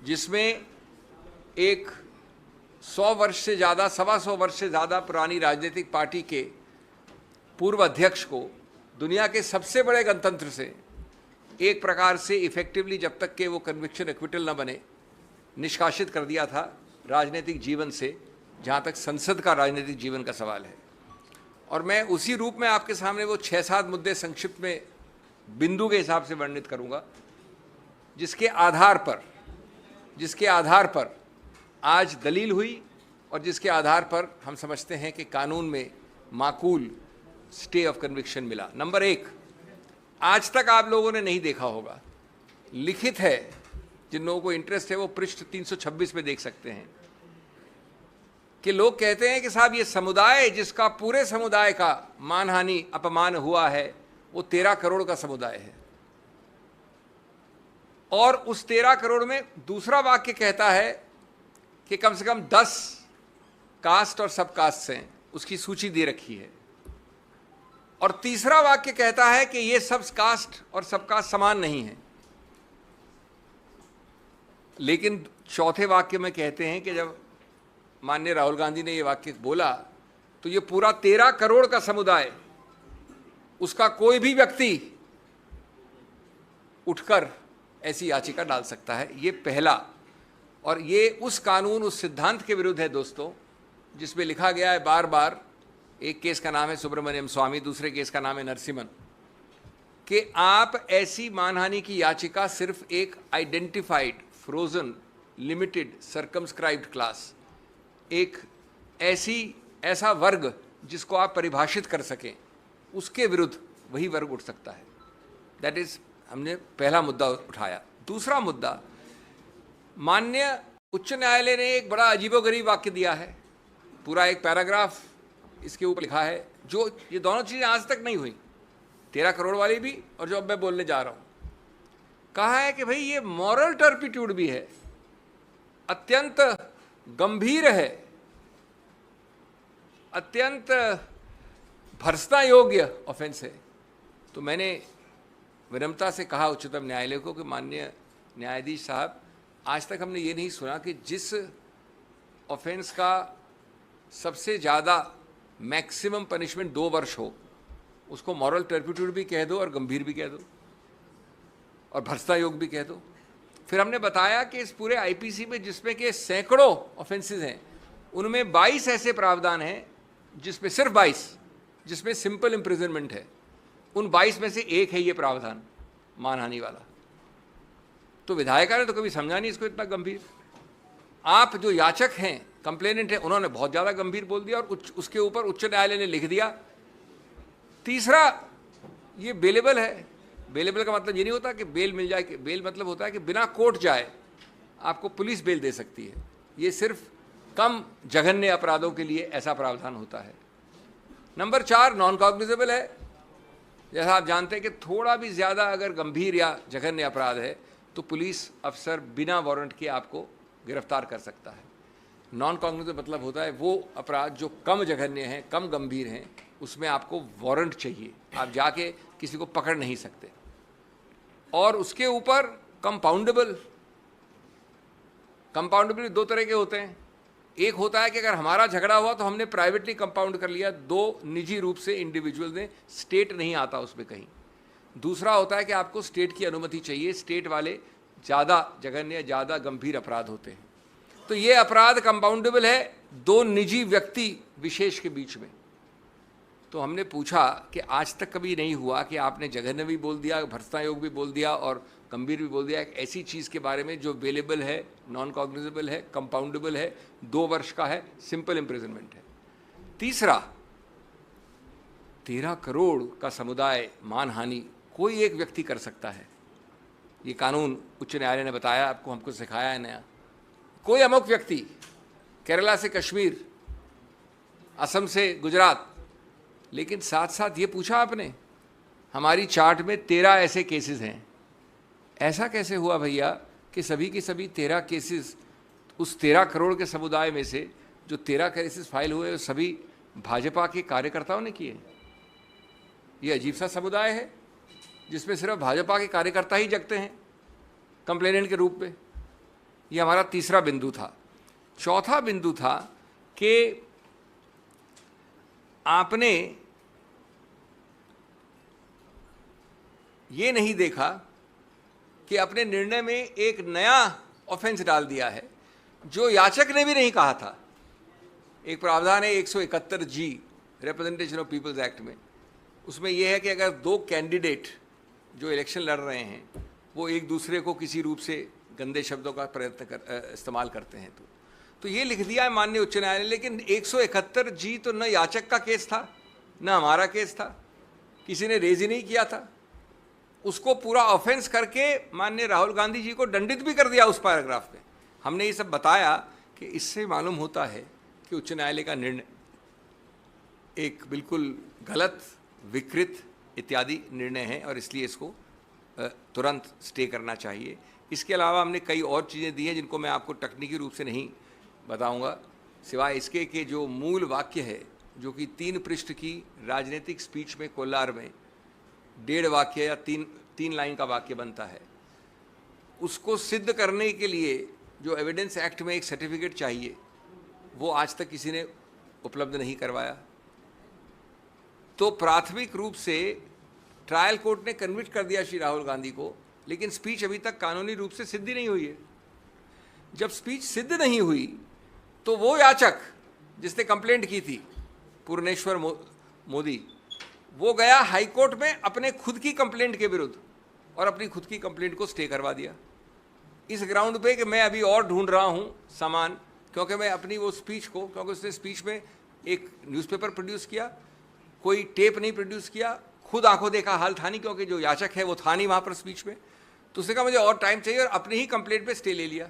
जिसमें एक 100 वर्ष से ज़्यादा, 125 वर्ष से ज़्यादा पुरानी राजनीतिक पार्टी के पूर्व अध्यक्ष को दुनिया के सबसे बड़े गणतंत्र से एक प्रकार से इफेक्टिवली, जब तक कि वो कन्विक्शन एक्विटल न बने, निष्कासित कर दिया था राजनीतिक जीवन से, जहाँ तक संसद का राजनीतिक जीवन का सवाल है। और मैं उसी रूप में आपके सामने वो 6-7 मुद्दे संक्षिप्त में बिंदु के हिसाब से वर्णित करूँगा, जिसके आधार पर आज दलील हुई और जिसके आधार पर हम समझते हैं कि कानून में माकूल स्टे ऑफ कन्विक्शन मिला। नंबर 1, आज तक आप लोगों ने नहीं देखा होगा, लिखित है, जिन लोगों को इंटरेस्ट है वो पृष्ठ 326 में देख सकते हैं, कि लोग कहते हैं कि साहब ये समुदाय जिसका पूरे समुदाय का मानहानि अपमान हुआ है वो 13 करोड़ का समुदाय है। और उस 13 करोड़ में दूसरा वाक्य कहता है कि कम से कम 10 कास्ट और सब कास्ट हैं, उसकी सूची दे रखी है। और तीसरा वाक्य कहता है कि ये सब कास्ट और सब कास्ट समान नहीं है। लेकिन चौथे वाक्य में कहते हैं कि जब माननीय राहुल गांधी ने ये वाक्य बोला तो ये पूरा 13 करोड़ का समुदाय, उसका कोई भी व्यक्ति उठकर ऐसी याचिका डाल सकता है। ये पहला, और ये उस कानून, उस सिद्धांत के विरुद्ध है दोस्तों, जिसमें लिखा गया है बार बार, एक केस का नाम है सुब्रमण्यम स्वामी, दूसरे केस का नाम है नरसिम्हन, कि आप ऐसी मानहानि की याचिका सिर्फ एक identified, frozen, limited, circumscribed class, एक ऐसा वर्ग जिसको आप परिभाषित कर सकें, उसके विरुद्ध वही वर्ग उठ सकता है। दैट इज, हमने पहला मुद्दा उठाया। दूसरा मुद्दा, माननीय उच्च न्यायालय ने एक बड़ा अजीबोगरीब वाक्य दिया है, पूरा एक पैराग्राफ इसके ऊपर लिखा है, जो ये दोनों चीज़ें आज तक नहीं हुई, 13 करोड़ वाली भी और जो अब मैं बोलने जा रहा हूँ। कहा है कि भाई ये मॉरल टर्पिट्यूड भी है, अत्यंत गंभीर है, अत्यंत भर्त्सना योग्य ऑफेंस है। तो मैंने विनम्रता से कहा उच्चतम न्यायालय को कि माननीय न्यायाधीश साहब, आज तक हमने ये नहीं सुना कि जिस ऑफेंस का सबसे ज़्यादा मैक्सिमम पनिशमेंट 2 वर्ष हो, उसको मॉरल टर्पिट्यूड भी कह दो और गंभीर भी कह दो और भर्त्सना योग्य भी कह दो। फिर हमने बताया कि इस पूरे आईपीसी में, जिसमें कि सैकड़ों ऑफेंसेस हैं, उनमें 22 ऐसे प्रावधान हैं, जिसमें सिर्फ 22 जिसमें सिंपल इम्प्रिजनमेंट है। उन 22 में से एक है ये प्रावधान मानहानि वाला। तो विधायिका ने तो कभी समझा नहीं इसको इतना गंभीर। आप जो याचक हैं, कंप्लेनेंट है, उन्होंने बहुत ज़्यादा गंभीर बोल दिया और उसके ऊपर उच्च न्यायालय ने लिख दिया। तीसरा, ये बेलेबल है। बेलेबल का मतलब ये नहीं होता कि बेल मिल जाए, बेल मतलब होता है कि बिना कोर्ट जाए आपको पुलिस बेल दे सकती है। ये सिर्फ कम जघन्य अपराधों के लिए ऐसा प्रावधान होता है। नंबर 4, नॉन कॉग्निजेबल है। जैसा आप जानते हैं कि थोड़ा भी ज़्यादा अगर गंभीर या जघन्य अपराध है तो पुलिस अफसर बिना वारंट के आपको गिरफ्तार कर सकता है। नॉन कॉग्निजेबल मतलब होता है वो अपराध जो कम जघन्य हैं, कम गंभीर हैं, उसमें आपको वारंट चाहिए, आप जाके किसी को पकड़ नहीं सकते। और उसके ऊपर कंपाउंडेबल 2 तरह के होते हैं। एक होता है कि अगर हमारा झगड़ा हुआ तो हमने प्राइवेटली कंपाउंड कर लिया, 2 निजी रूप से इंडिविजुअल ने, स्टेट नहीं आता उसमें कहीं। दूसरा होता है कि आपको स्टेट की अनुमति चाहिए, स्टेट वाले ज़्यादा जघन्य, ज़्यादा गंभीर अपराध होते हैं। तो ये अपराध कंपाउंडेबल है 2 निजी व्यक्ति विशेष के बीच में। तो हमने पूछा कि आज तक कभी नहीं हुआ कि आपने जघन्य भी बोल दिया, भर्त्सना योग्य भी बोल दिया और गंभीर भी बोल दिया, एक ऐसी चीज़ के बारे में जो बेलेबल है, नॉन कॉग्निजेबल है, कंपाउंडेबल है, 2 वर्ष का है, सिंपल इम्प्रिजनमेंट है। तीसरा, 13 करोड़ का समुदाय मानहानि कोई एक व्यक्ति कर सकता है। ये कानून उच्च न्यायालय ने बताया, आपको, हमको सिखाया है नया। कोई अमुक व्यक्ति, केरला से कश्मीर, असम से गुजरात, लेकिन साथ साथ ये पूछा आपने, हमारी चार्ट में 13 ऐसे केसेस हैं। ऐसा कैसे हुआ भैया कि सभी के सभी 13 केसेस, उस 13 करोड़ के समुदाय में से जो 13 केसेस फाइल हुए वो सभी भाजपा के कार्यकर्ताओं ने किए? ये अजीब सा समुदाय है जिसमें सिर्फ भाजपा के कार्यकर्ता ही जगते हैं कंप्लेनेंट के रूप में। ये हमारा तीसरा बिंदु था। चौथा बिंदु था कि आपने ये नहीं देखा कि अपने निर्णय में एक नया ऑफेंस डाल दिया है जो याचक ने भी नहीं कहा था। एक प्रावधान है 171G representation of peoples act में, उसमें यह है कि अगर दो कैंडिडेट जो इलेक्शन लड़ रहे हैं वो एक दूसरे को किसी रूप से गंदे शब्दों का इस्तेमाल करते हैं तो ये लिख दिया है माननीय उच्च न्यायालय। लेकिन 171G तो न याचक का केस था न हमारा केस था, किसी ने रेज ही नहीं किया था। उसको पूरा ऑफेंस करके माननीय राहुल गांधी जी को दंडित भी कर दिया उस पैराग्राफ में। हमने ये सब बताया कि इससे मालूम होता है कि उच्च न्यायालय का निर्णय एक बिल्कुल गलत, विकृत इत्यादि निर्णय है और इसलिए इसको तुरंत स्टे करना चाहिए। इसके अलावा हमने कई और चीज़ें दी हैं जिनको मैं आपको तकनीकी रूप से नहीं बताऊंगा, सिवाय इसके कि जो मूल वाक्य है जो कि 3 पृष्ठ की राजनीतिक स्पीच में कोलार में 1.5 वाक्य या 3 लाइन का वाक्य बनता है, उसको सिद्ध करने के लिए जो एविडेंस एक्ट में एक सर्टिफिकेट चाहिए वो आज तक किसी ने उपलब्ध नहीं करवाया। तो प्राथमिक रूप से ट्रायल कोर्ट ने कन्विक्ट कर दिया श्री राहुल गांधी को, लेकिन स्पीच अभी तक कानूनी रूप से सिद्ध नहीं हुई है। जब स्पीच सिद्ध नहीं हुई तो वो याचक जिसने कंप्लेंट की थी, पूर्णेश्वर मोदी, वो गया हाई कोर्ट में अपने खुद की कंप्लेंट के विरुद्ध और अपनी खुद की कंप्लेंट को स्टे करवा दिया इस ग्राउंड पे कि मैं अभी और ढूंढ रहा हूं सामान, क्योंकि मैं अपनी वो स्पीच को, क्योंकि उसने स्पीच में एक न्यूज़पेपर प्रोड्यूस किया, कोई टेप नहीं प्रोड्यूस किया, खुद आंखों देखा हाल था नहीं क्योंकि जो याचक है वो था नहीं वहाँ पर स्पीच में, तो उसने कहा मुझे और टाइम चाहिए और अपनी ही कंप्लेंट पे स्टे ले लिया।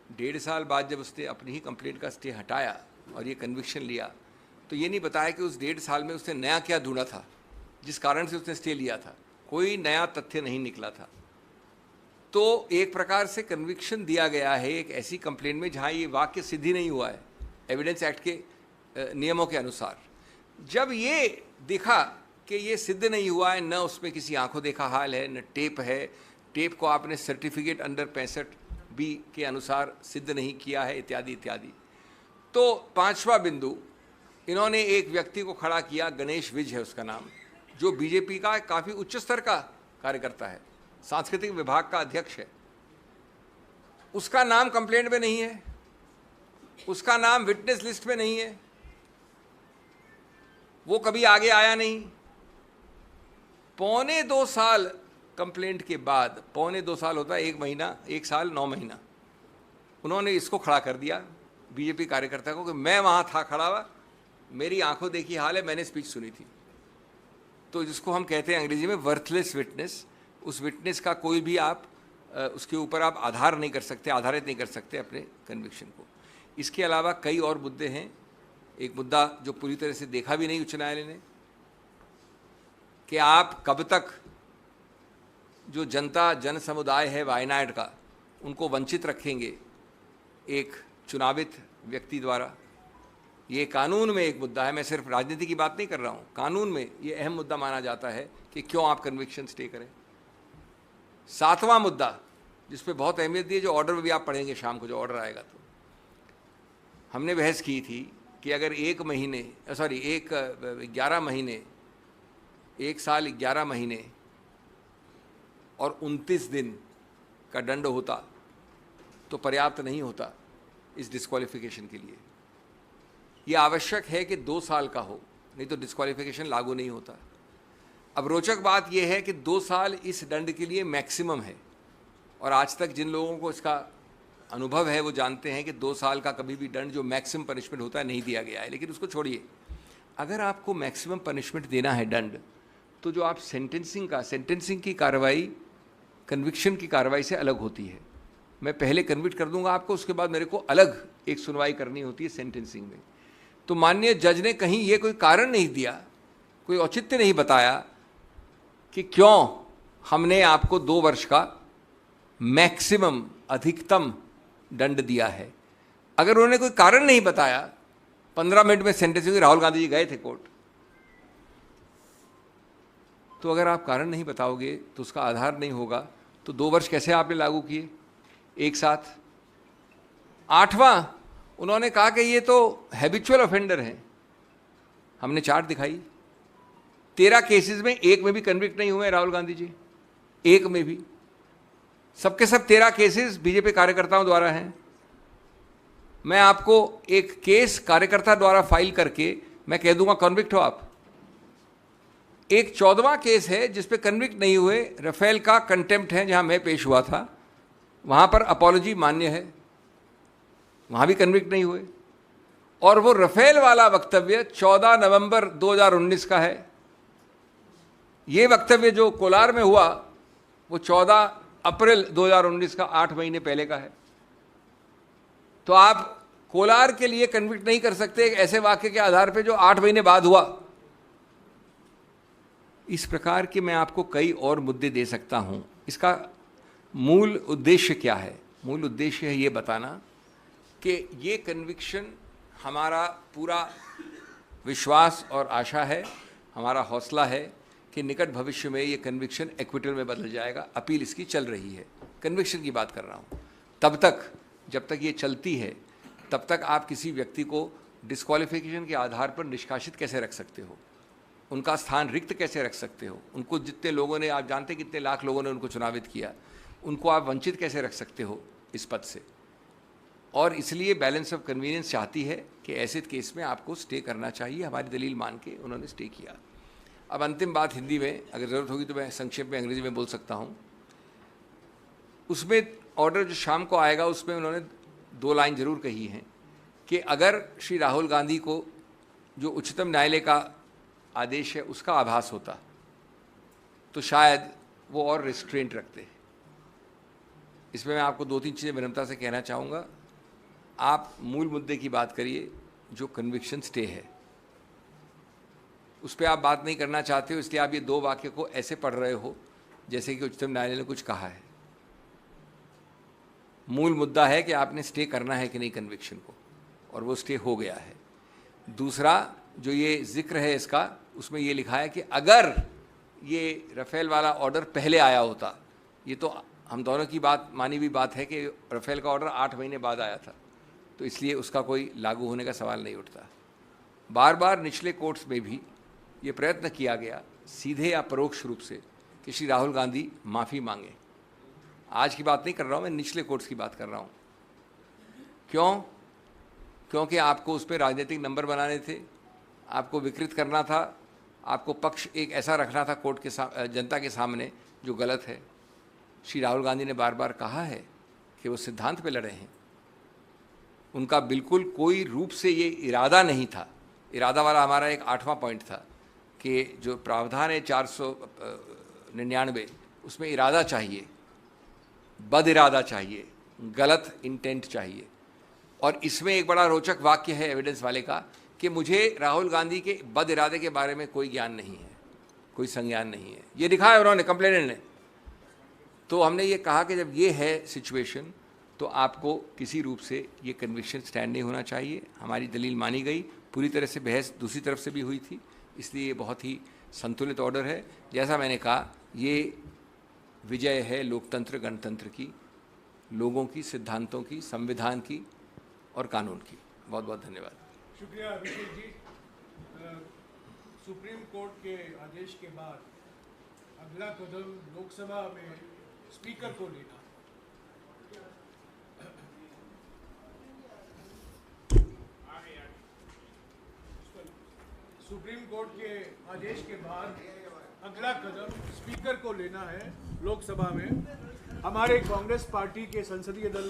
1.5 साल बाद जब उसने अपनी ही कंप्लेंट का स्टे हटाया और ये कन्विक्शन लिया तो ये नहीं बताया कि उस 1.5 साल में उसने नया क्या ढूंढा था जिस कारण से उसने स्टे लिया था। कोई नया तथ्य नहीं निकला था। तो एक प्रकार से कन्विक्शन दिया गया है एक ऐसी कंप्लेंट में जहाँ ये वाक्य सिद्ध ही नहीं हुआ है एविडेंस एक्ट के नियमों के अनुसार। जब ये दिखा कि ये सिद्ध नहीं हुआ है, न उसमें किसी आंखों देखा हाल है, न टेप है, टेप को आपने सर्टिफिकेट अंडर 65B के अनुसार सिद्ध नहीं किया है, इत्यादि इत्यादि। तो 5वां बिंदु, इन्होंने एक व्यक्ति को खड़ा किया, गणेश विज है उसका नाम, जो बीजेपी का काफ़ी उच्च स्तर का कार्यकर्ता है, सांस्कृतिक विभाग का अध्यक्ष है। उसका नाम कंप्लेंट में नहीं है, उसका नाम विटनेस लिस्ट में नहीं है, वो कभी आगे आया नहीं। 1.25 साल कंप्लेंट के बाद, 1.25 साल होता है 1 महीना, 1 साल 9 महीना, उन्होंने इसको खड़ा कर दिया बीजेपी कार्यकर्ता को कि मैं वहाँ था खड़ा हुआ, मेरी आंखों देखी हाल है, मैंने स्पीच सुनी थी। तो जिसको हम कहते हैं अंग्रेजी में वर्थलेस विटनेस, उस विटनेस का कोई भी आप उसके ऊपर आप आधार नहीं कर सकते, आधारित नहीं कर सकते अपने कन्विक्शन को। इसके अलावा कई और मुद्दे हैं। एक मुद्दा जो पूरी तरह से देखा भी नहीं उच्च न्यायालय ने कि आप कब तक जो जनता जन समुदाय है वायनाड का, उनको वंचित रखेंगे एक चुनावित व्यक्ति द्वारा। ये कानून में एक मुद्दा है, मैं सिर्फ राजनीति की बात नहीं कर रहा हूँ, कानून में ये अहम मुद्दा माना जाता है कि क्यों आप कन्विक्शन स्टे करें। 7वां मुद्दा जिस पे बहुत अहमियत दी है, जो ऑर्डर में भी आप पढ़ेंगे शाम को जो ऑर्डर आएगा, तो हमने बहस की थी कि अगर 11 महीने 1 साल 11 महीने और 29 दिन का दंड होता तो पर्याप्त नहीं होता इस डिस्क्वालिफिकेशन के लिए। ये आवश्यक है कि 2 साल का हो, नहीं तो डिस्क्वालिफिकेशन लागू नहीं होता। अब रोचक बात यह है कि 2 साल इस दंड के लिए मैक्सिमम है, और आज तक जिन लोगों को इसका अनुभव है वो जानते हैं कि 2 साल का कभी भी दंड जो मैक्सिमम पनिशमेंट होता है नहीं दिया गया है। लेकिन उसको छोड़िए, अगर आपको मैक्सिमम पनिशमेंट देना है दंड, तो जो आप सेंटेंसिंग की कार्रवाई कन्विक्शन की कार्रवाई से अलग होती है। मैं पहले कन्विक्ट कर दूंगा आपको, उसके बाद मेरे को अलग एक सुनवाई करनी होती है सेंटेंसिंग में। तो माननीय जज ने कहीं ये कोई कारण नहीं दिया, कोई औचित्य नहीं बताया कि क्यों हमने आपको 2 वर्ष का मैक्सिमम अधिकतम दंड दिया है। अगर उन्होंने कोई कारण नहीं बताया, 15 मिनट में सेंटेंसिंग, राहुल गांधी जी गए थे कोर्ट, तो अगर आप कारण नहीं बताओगे तो उसका आधार नहीं होगा, तो 2 वर्ष कैसे आपने लागू किए एक साथ? 8वां, उन्होंने कहा कि ये तो हैबिचुअल ऑफेंडर हैं। हमने चार्ट दिखाई, 13 केसेस में एक में भी कन्विक्ट नहीं हुए राहुल गांधी जी, एक में भी। सबके सब 13 केसेस बीजेपी कार्यकर्ताओं द्वारा हैं। मैं आपको एक केस कार्यकर्ता द्वारा फाइल करके मैं कह दूंगा कन्विक्ट हो आप। एक 14वां केस है जिस पे कन्विक्ट नहीं हुए, राफेल का कंटेम्प्ट है, जहां मैं पेश हुआ था, वहां पर अपॉलॉजी मान्य है, वहां भी कन्विक्ट नहीं हुए। और वो राफेल वाला वक्तव्य 14 नवंबर 2019 का है। ये वक्तव्य जो कोलार में हुआ वो 14 अप्रैल 2019 का, 8 महीने पहले का है। तो आप कोलार के लिए कन्विक्ट नहीं कर सकते एक ऐसे वाक्य के आधार पे जो 8 महीने बाद हुआ। इस प्रकार के मैं आपको कई और मुद्दे दे सकता हूं। इसका मूल उद्देश्य क्या है? मूल उद्देश्य है ये बताना कि ये कन्विक्शन हमारा पूरा विश्वास और आशा है, हमारा हौसला है कि निकट भविष्य में ये कन्विक्शन एक्विटल में बदल जाएगा। अपील इसकी चल रही है, कन्विक्शन की बात कर रहा हूँ। तब तक, जब तक ये चलती है, तब तक आप किसी व्यक्ति को डिस्क्वालिफिकेशन के आधार पर निष्कासित कैसे रख सकते हो, उनका स्थान रिक्त कैसे रख सकते हो, उनको जितने लोगों ने, आप जानते कितने लाख लोगों ने उनको चुनावित किया, उनको आप वंचित कैसे रख सकते हो इस पद से। और इसलिए बैलेंस ऑफ कन्वीनियंस चाहती है कि ऐसे केस में आपको स्टे करना चाहिए। हमारी दलील मान के उन्होंने स्टे किया। अब अंतिम बात हिंदी में, अगर ज़रूरत होगी तो मैं संक्षेप में अंग्रेजी में बोल सकता हूँ। उसमें ऑर्डर जो शाम को आएगा उसमें उन्होंने 2 लाइन जरूर कही हैं कि अगर श्री राहुल गांधी को जो उच्चतम न्यायालय का आदेश है उसका आभास होता तो शायद वो और रिस्ट्रेंट रखते। इसमें मैं आपको 2-3 चीज़ें विनम्रता से कहना चाहूँगा। आप मूल मुद्दे की बात करिए, जो कन्विक्शन स्टे है उस पर आप बात नहीं करना चाहते हो, इसलिए आप ये 2 वाक्य को ऐसे पढ़ रहे हो जैसे कि उच्चतम न्यायालय ने कुछ कहा है। मूल मुद्दा है कि आपने स्टे करना है कि नहीं कन्विक्शन को, और वो स्टे हो गया है। दूसरा जो ये जिक्र है इसका, उसमें ये लिखा है कि अगर ये राफेल वाला ऑर्डर पहले आया होता, ये तो हम दोनों की बात, मानी हुई बात है कि राफेल का ऑर्डर 8 महीने बाद आया था, तो इसलिए उसका कोई लागू होने का सवाल नहीं उठता। बार बार निचले कोर्ट्स में भी ये प्रयत्न किया गया, सीधे या परोक्ष रूप से, कि श्री राहुल गांधी माफ़ी मांगे। आज की बात नहीं कर रहा हूँ मैं, निचले कोर्ट्स की बात कर रहा हूँ। क्यों? क्योंकि आपको उस पर राजनीतिक नंबर बनाने थे, आपको विकृत करना था, आपको पक्ष एक ऐसा रखना था कोर्ट के जनता के सामने जो गलत है। श्री राहुल गांधी ने बार बार कहा है कि वो सिद्धांत पे लड़े हैं। उनका बिल्कुल कोई रूप से ये इरादा नहीं था। इरादा वाला हमारा एक 8वां पॉइंट था कि जो प्रावधान है 499, उसमें इरादा चाहिए, बद इरादा चाहिए, गलत इंटेंट चाहिए। और इसमें एक बड़ा रोचक वाक्य है एविडेंस वाले का कि मुझे राहुल गांधी के बद इरादे के बारे में कोई ज्ञान नहीं है, कोई संज्ञान नहीं है। ये लिखा है उन्होंने, कंप्लेनेंट ने। तो हमने ये कहा कि जब ये है सिचुएशन तो आपको किसी रूप से ये कन्विक्शन स्टैंड नहीं होना चाहिए। हमारी दलील मानी गई, पूरी तरह से बहस दूसरी तरफ से भी हुई थी, इसलिए ये बहुत ही संतुलित ऑर्डर है। जैसा मैंने कहा, ये विजय है लोकतंत्र, गणतंत्र की, लोगों की, सिद्धांतों की, संविधान की और कानून की। बहुत बहुत धन्यवाद। शुक्रिया अभिषेक जी। सुप्रीम कोर्ट के आदेश के बाद अगला कदम लोकसभा में स्पीकर को लेना। सुप्रीम कोर्ट के आदेश के बाद अगला कदम स्पीकर को लेना है लोकसभा में। हमारे कांग्रेस पार्टी के संसदीय दल